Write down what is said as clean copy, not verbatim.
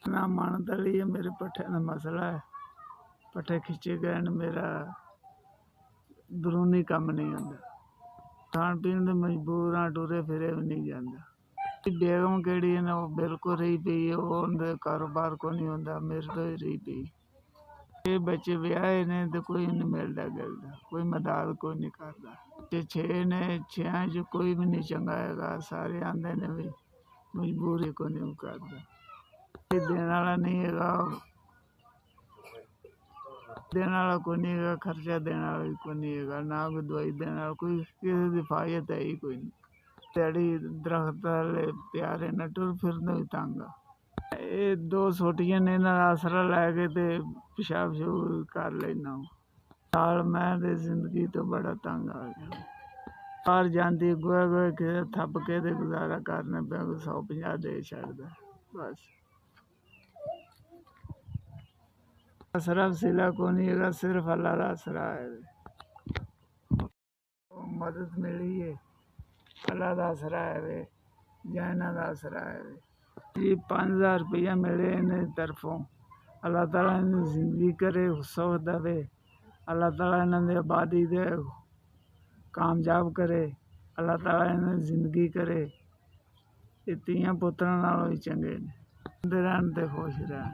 ना मन तली है मेरे पट्ठे का मसला है। पट्ठे खिंचे गए न मेरा दरूनी कम नहीं होंदा। खाण पीण दे मजबूर हाँ, टुरे फिरे भी नहीं जांदा। बेगम केड़ी है ना वो बिल्कुल रही पई है, वो उनदे कारोबार को नहीं होंदा, मेरे तो ही रही पई। ये बच्चे ब्याहे ने तो कोई नहीं मिलदा गिलदा, कोई मदद कोई नहीं करदा। ते 6 ने 6 च कोई भी नहीं चंगा हैगा, सारे आंदे ने भी मजबूरी को नहीं करदा। देने वाला नहीं हैगा, देने वाला कोई नहीं हैगा, खर्चा देने वाला भी कोई नहीं हैगा, ना कोई दवाई देने वाला, कोई किसी की फायत है ही कोई नहीं। दिहाड़ी दरख्त वाले प्यारे न टुर फिरने भी तंग आ। ये 2 सोटियां ने इन्हां दा आसरा लैके ते पेशाब शूब कर लेना। साल मैं ते जिंदगी तो बड़ा तंग आ गया। बाहर जांदी गोहे गोहे किते थप के ते गुजारा करने पे 150 दे छड़दा बस। आसरा वसीला को नहीं हैगा, सिर्फ अल्लाह दा आसरा है। मदद मिली है, अल्लाह दा आसरा है वे, जां इन्हां दा आसरा है वे। जी 5000 रुपया मिले इन्हें तरफों। अल्लाह ताला इन्हें जिंदगी करे, सुख दे। अल्लाह ताला इन्हें आबादी दे, कामयाब करे। अल्लाह ताला इन्हें जिंदगी करे। ये 3 पुत्रां नालों ही चंगे ने। रहन ते खुश रहन।